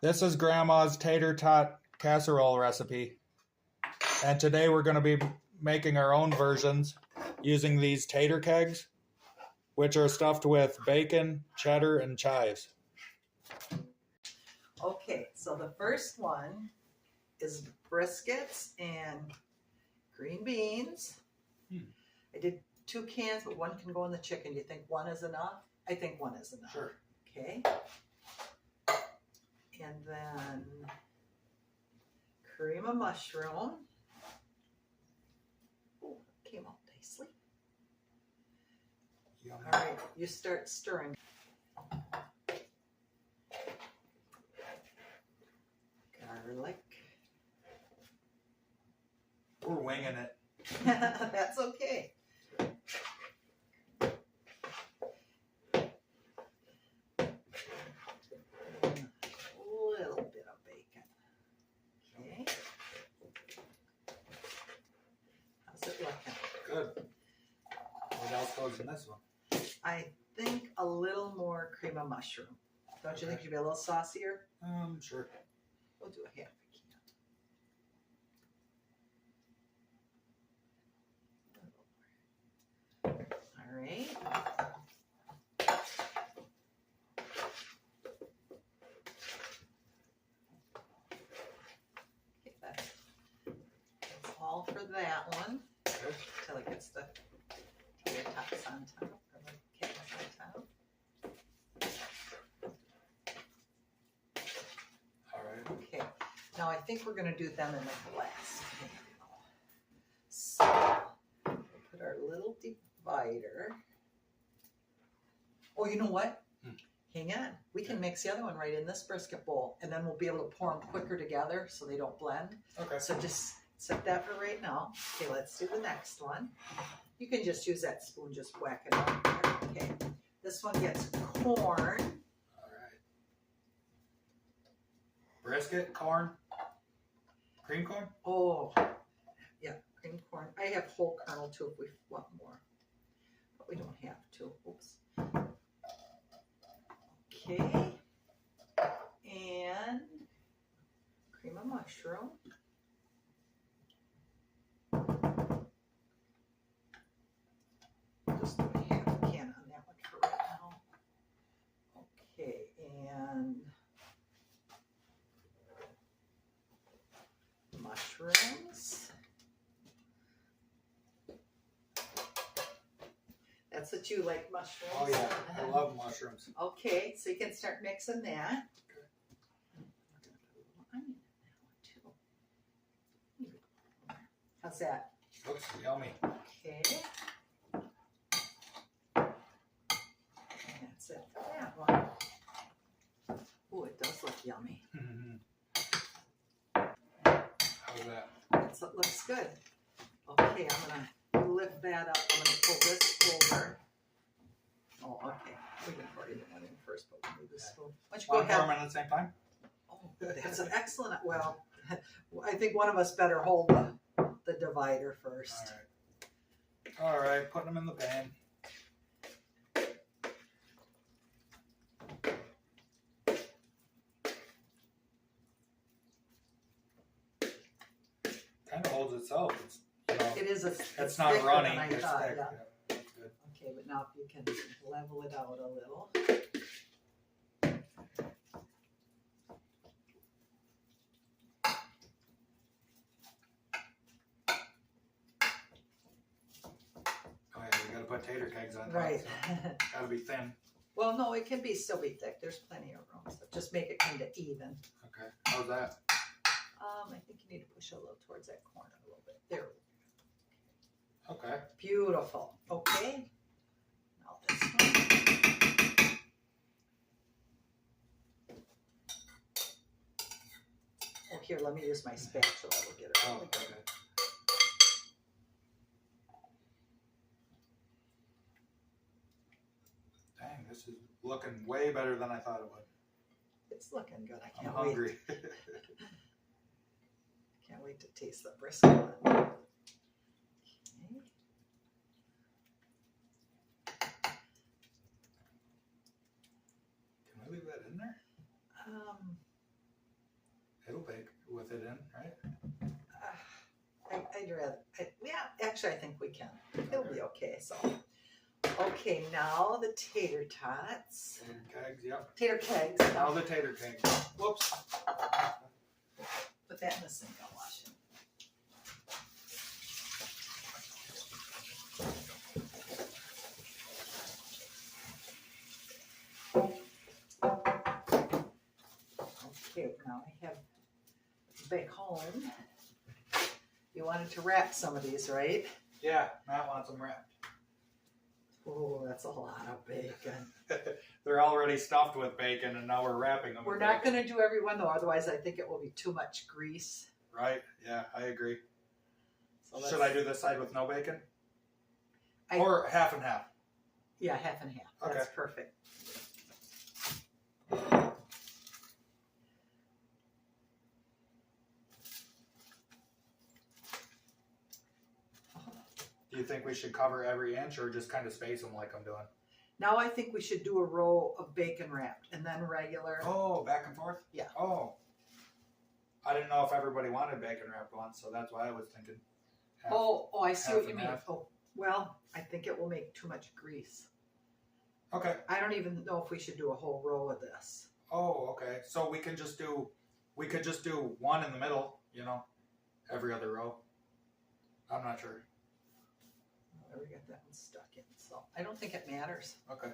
This is Grandma's tater tot casserole recipe. And today we're going to be making our own versions using these tater kegs, which are stuffed with bacon, cheddar, and chives. Okay, so the first one is briskets and green beans. I did 2 cans, but one can go in the chicken. Do you think one is enough? I think one is enough. Sure. Okay. And then cream of mushroom. Oh, came out nicely. Yum. All right, you start stirring. Garlic. We're winging it. That's okay. A little bit of bacon. Okay. How's it looking? Good. What else goes in this one? I think a little more cream of mushroom. Don't you think it should be a little saucier? Sure. We'll do a half a can. All right. Okay, that's all for that one. Okay. Until it gets the tater tots on top, or the kegs on top. All right. Okay, now I think we're gonna do them in a glass panel. So, we'll put our little divider. Oh, you know what? Hang on, we can mix the other one right in this brisket bowl, and then we'll be able to pour them quicker together so they don't blend. Okay. So just set that for right now. Okay, let's do the next one. You can just use that spoon, just whack it out there. Okay, this one gets corn. All right. Brisket, corn, cream corn? Oh, yeah, cream corn. I have whole kernel too if we want more, but we don't have to. Oops. Okay, and cream of mushroom. Just do a half a can on that one for right now. Okay, and mushrooms. That's what you like, mushrooms. Oh yeah, I love mushrooms. Okay, so you can start mixing that. How's that? Looks yummy. Okay. That's it for that one. Oh, it does look yummy. How's that? It looks good. Okay, I'm gonna lift that up. I'm gonna pull this over. Oh, okay. We can pour the one in first, but we'll move this spoon. Why don't you go One ahead? pour 'em in at the same time? Oh, good. That's an excellent. Well, I think one of us better hold the divider first. All right. All right, putting them in the pan. Kind of holds itself. It's, It is it's not thicker runny. than I It's thought, thick. yeah. Yeah, that's good. Okay, but now if you can level it out a little. Oh yeah, you gotta put tater kegs on top. Right. So gotta be thin. Well, no, it can still be thick. There's plenty of room. So just make it kind of even. Okay. How's that? I think you need to push a little towards that corner a little bit. There. Okay. Beautiful. Okay. Now this one. Oh, here, let me use my spatula. We'll get it. Oh, Really good. okay. Dang, this is looking way better than I thought it would. It's looking good. I I'm can't wait. hungry. Can't wait to taste the brisket one. Okay. Can I leave that in there? with it in, right? I'd rather, yeah, actually I think we can. It'll be okay, so. Okay, now the tater tots. Tater kegs, yep. Tater kegs. Now the tater kegs. Whoops. Put that in the sink, I'll wash it. Okay, now I have back home. You wanted to wrap some of these, right? Yeah, Matt wants them wrapped. Oh, that's a lot of bacon. They're already stuffed with bacon, and now we're wrapping them. We're not going to do every one, though. Otherwise, I think it will be too much grease. Right? Yeah, I agree. So Should I do this side with no bacon? I- Or half and half? Yeah, half and half. Okay. That's perfect. Do you think we should cover every inch or just kind of space them like I'm doing? Now I think we should do a row of bacon wrapped and then regular. Oh, back and forth? Yeah. Oh. I didn't know if everybody wanted bacon wrapped ones, so that's why I was thinking. half. Oh, I see half what you and mean. half. Oh, well, I think it will make too much grease. Okay. I don't even know if we should do a whole row of this. Oh, okay. So we could just do one in the middle, you know, every other row. I'm not sure. There, we got that one stuck in, so I don't think it matters. Okay.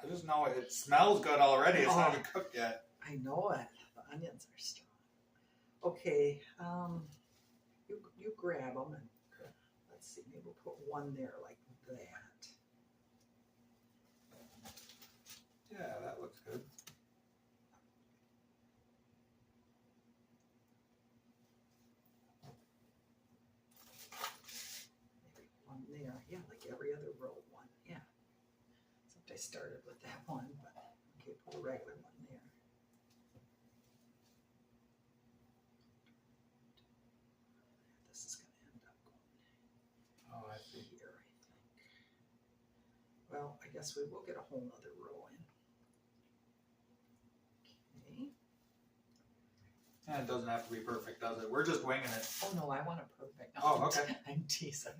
I just know it smells good already. It's not even cooked yet. I know it. The onions are strong. Okay, you grab them and let's see. Maybe we'll put one there like that. Yeah, that looks good. Maybe one there. Yeah, like every other row one. Yeah. Except I started with that one, but okay, put a regular one there. This is going to end up going Oh, I see. here, I think. Well, I guess we will get a whole nother row in. Okay. And it doesn't have to be perfect, does it? We're just winging it. Oh no, I want it perfect. No, Oh, okay. I'm teasing.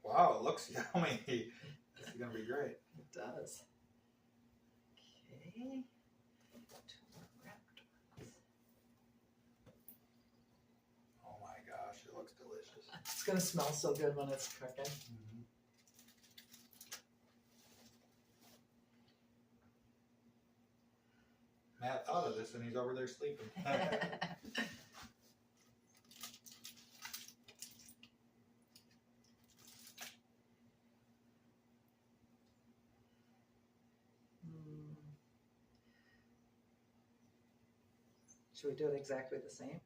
Wow, it looks yummy. This is gonna be great. It does. Okay. 2 more wrapped ones. Oh my gosh, it looks delicious. It's gonna smell so good when it's cooking. Mm-hmm. Matt thought of this and he's over there sleeping. Should we do it exactly the same?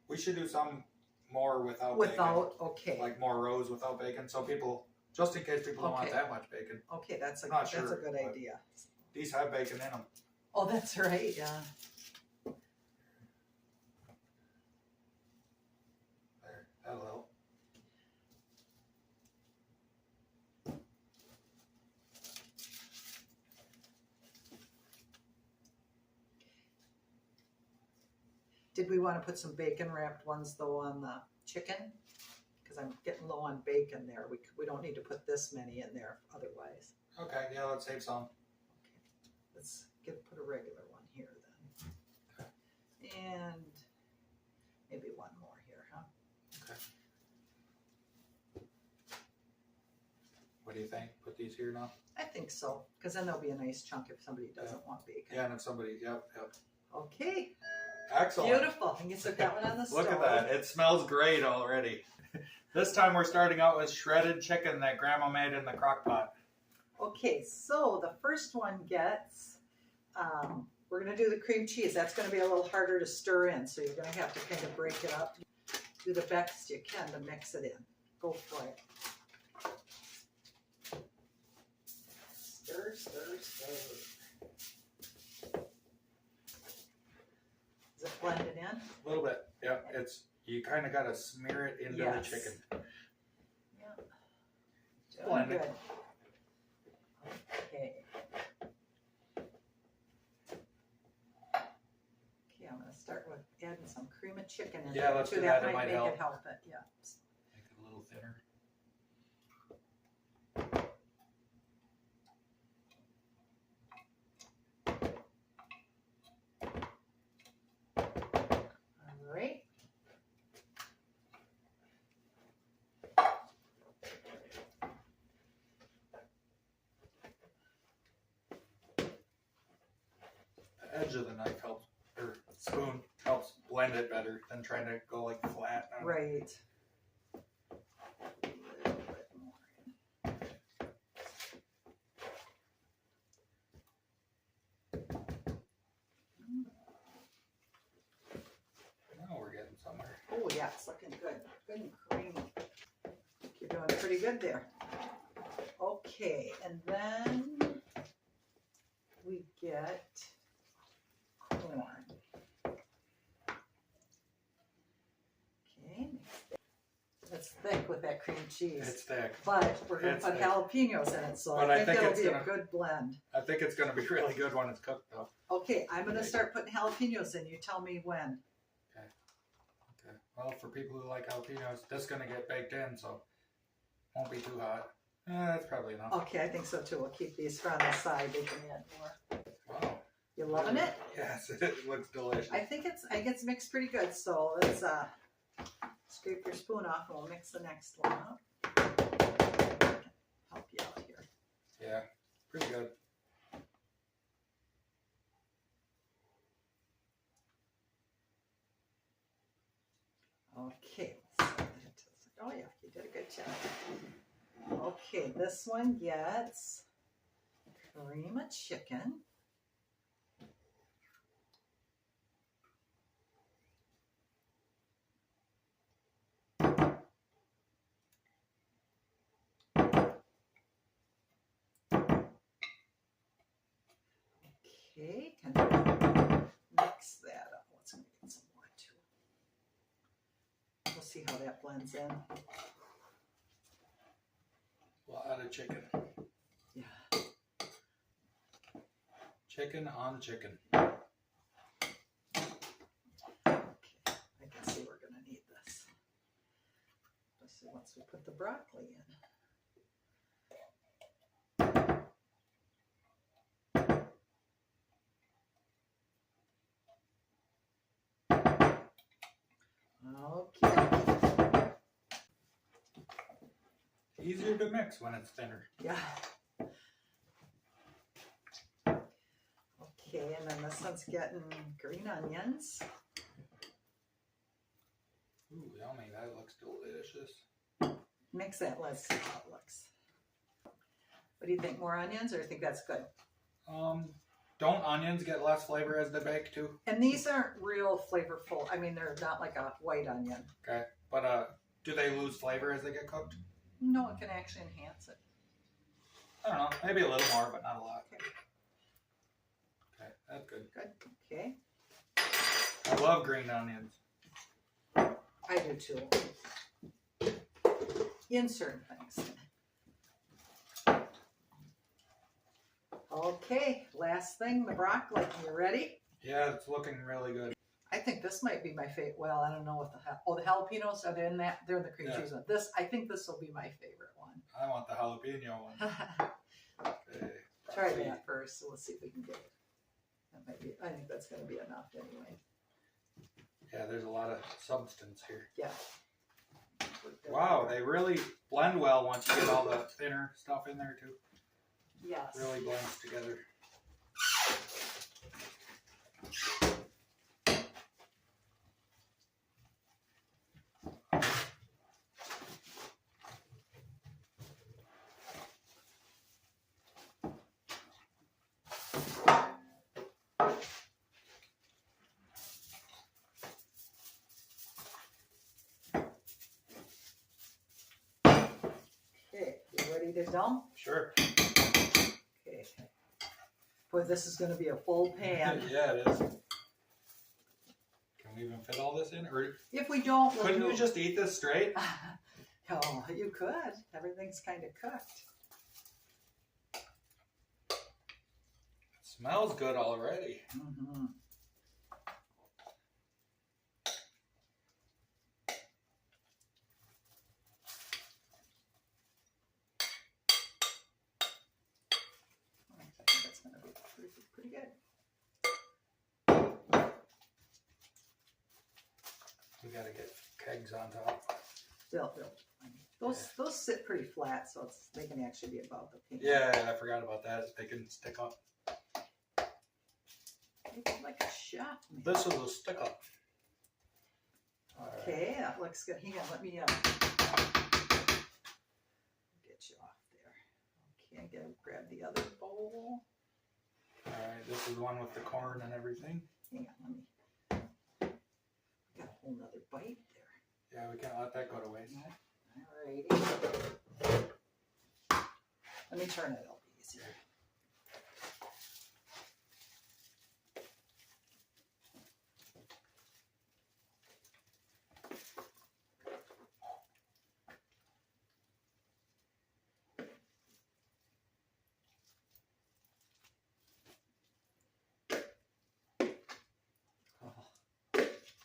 We should do some more without Without, okay. bacon. Like more rows without bacon, so people, just in case people don't want Okay. that much bacon. Okay, that's a Not that's sure, a good but- idea. These have bacon in them. Oh, that's right. Yeah. There, that'll help. Did we want to put some bacon wrapped ones though on the chicken? Because I'm getting low on bacon there. We don't need to put this many in there otherwise. Okay, yeah, let's save some. Okay, let's put a regular one here then, and maybe one more here, huh? Okay. What do you think? Put these here now? I think so, because then there'll be a nice chunk if somebody doesn't want bacon. Yeah, and if somebody, yep. Okay. Excellent. Beautiful. And get that one on the stove. Look at that. It smells great already. This time we're starting out with shredded chicken that Grandma made in the crock pot. Okay, so the first one gets, we're going to do the cream cheese. That's going to be a little harder to stir in, so you're going to have to kind of break it up. Do the best you can to mix it in. Go for it. Stir, stir, stir. Is it blended in? A little bit. Yep. You kind of got to smear it into Yes. the chicken. Yeah. Doing Blend it. good. adding some cream of chicken in Yeah, there let's too. do That that. It might might make help. it help it. Yeah. Make it a little thinner. All right. The edge of the knife helps, or spoon helps blend it better than trying to go like flat. On it. Right. A little bit more. Now we're getting somewhere. Oh yeah, it's looking good. Good and creamy. You're doing pretty good there. Okay, and then we get corn. Okay, it's thick with that cream cheese. It's thick. But we're going to It's put thick. jalapenos in it, so But I think it'll be a good blend. I think it's going to be really good when it's cooked, though. Okay, I'm going to start putting jalapenos in. You tell me when. Okay. Well, for people who like jalapenos, this is going to get baked in, so won't be too hot. That's probably enough. Okay, I think so too. We'll keep these from the side. We can add more. Wow. You loving it? Yes, it looks delicious. I think it's mixed pretty good. So let's scrape your spoon off and we'll mix the next one up. Help you out here. Yeah, pretty good. Okay. Oh yeah, you did a good job. Okay, this one gets cream of chicken. Okay, can mix that up. Let's get some more too. We'll see how that blends in. A lot of chicken. Yeah. Chicken on chicken. Okay, I can see we're going to need this. Especially once we put the broccoli in. Okay. Easier to mix when it's thinner. Yeah. Okay, and then this one's getting green onions. Ooh, yummy. That looks delicious. Mix that, let's see how it looks. What do you think, more onions, or do you think that's good? Don't onions get less flavor as they bake too? And these aren't real flavorful. I mean, they're not like a white onion. Okay, but do they lose flavor as they get cooked? No, it can actually enhance it. I don't know, maybe a little more, but not a lot. Okay, that's good. Good, okay. I love green onions. I do too. In certain things. Okay, last thing, the broccoli. You ready? Yeah, it's looking really good. I think this might be my favorite. Well, I don't know what the jalapenos are in that. They're in the cream cheese one. I think this will be my favorite one. I want the jalapeno one. Okay. Try that first. So we'll see if we can get it. That might be. I think that's going to be enough anyway. Yeah, there's a lot of substance here. Yeah. Wow, they really blend well once you get all the thinner stuff in there too. Yes. Really blends together. Okay, you ready to dump? Sure. Okay. Boy, this is going to be a full pan. Yeah, it is. Can we even fit all this in? Or If we don't, we'll couldn't do... you just eat this straight? Oh, you could. Everything's kind of cooked. It smells good already. Mm-hmm. pretty good. We gotta get kegs on top. Those sit pretty flat, so they can actually be above the pan. Yeah, I forgot about that. They can stick up. Like a chef. This is a stick up. Okay, that looks good. Hang on, let me get you off there. Okay, grab the other bowl. All right, this is the one with the corn and everything. Hang on, got a whole nother bite there. Yeah, we can't let that go to waste. Alrighty. Let me turn it. It'll be easier.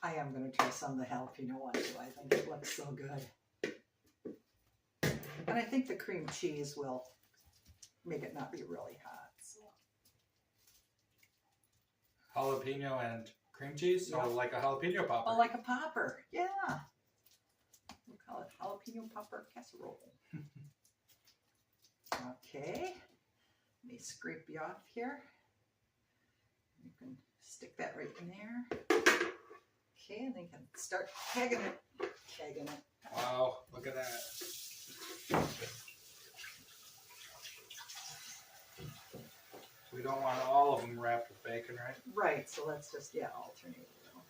I am going to try some of the jalapeno one too. I think it looks so good. And I think the cream cheese will make it not be really hot. So. Jalapeno and cream cheese? Yeah. So like a jalapeno popper. Oh, like a popper. Yeah. We'll call it jalapeno popper casserole. Okay. Let me scrape you off here. You can stick that right in there. Okay, and then you can start kegging it. Wow, look at that. We don't want all of them wrapped with bacon, right? Right, so let's just, alternate a little.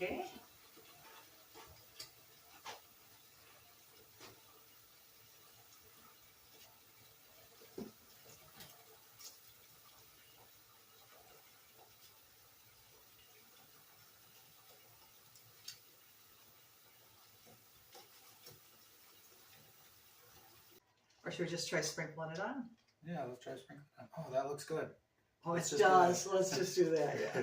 Okay. Or should we just try sprinkling it on? Yeah, let's try sprinkling. Oh, that looks good. Oh, Let's it just do does. that. Let's just do that, yeah.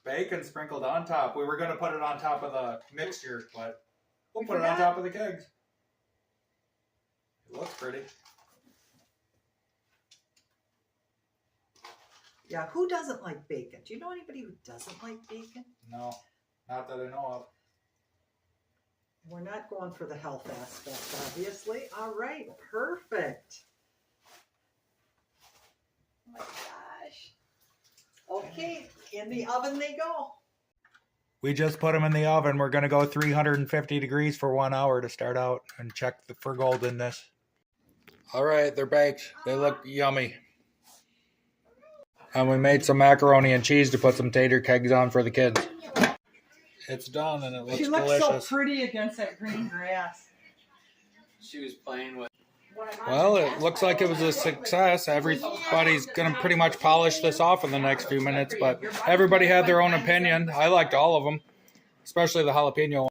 Bacon sprinkled on top. We were going to put it on top of the mixture, but we'll We put it on forgot. top of the kegs. It looks pretty. Yeah, who doesn't like bacon? Do you know anybody who doesn't like bacon? No, not that I know of. We're not going for the health aspect, obviously. All right, perfect. Oh my gosh. Okay, in the oven they go. We just put them in the oven. We're going to go 350 degrees for 1 hour to start out and check for goldenness. All right, they're baked. They look yummy. And we made some macaroni and cheese to put some tater kegs on for the kids. It's done and it looks She looks delicious. so pretty against that green grass. She was playing with. Well, it looks like it was a success. Everybody's going to pretty much polish this off in the next few minutes, but everybody had their own opinion. I liked all of them, especially the jalapeno one.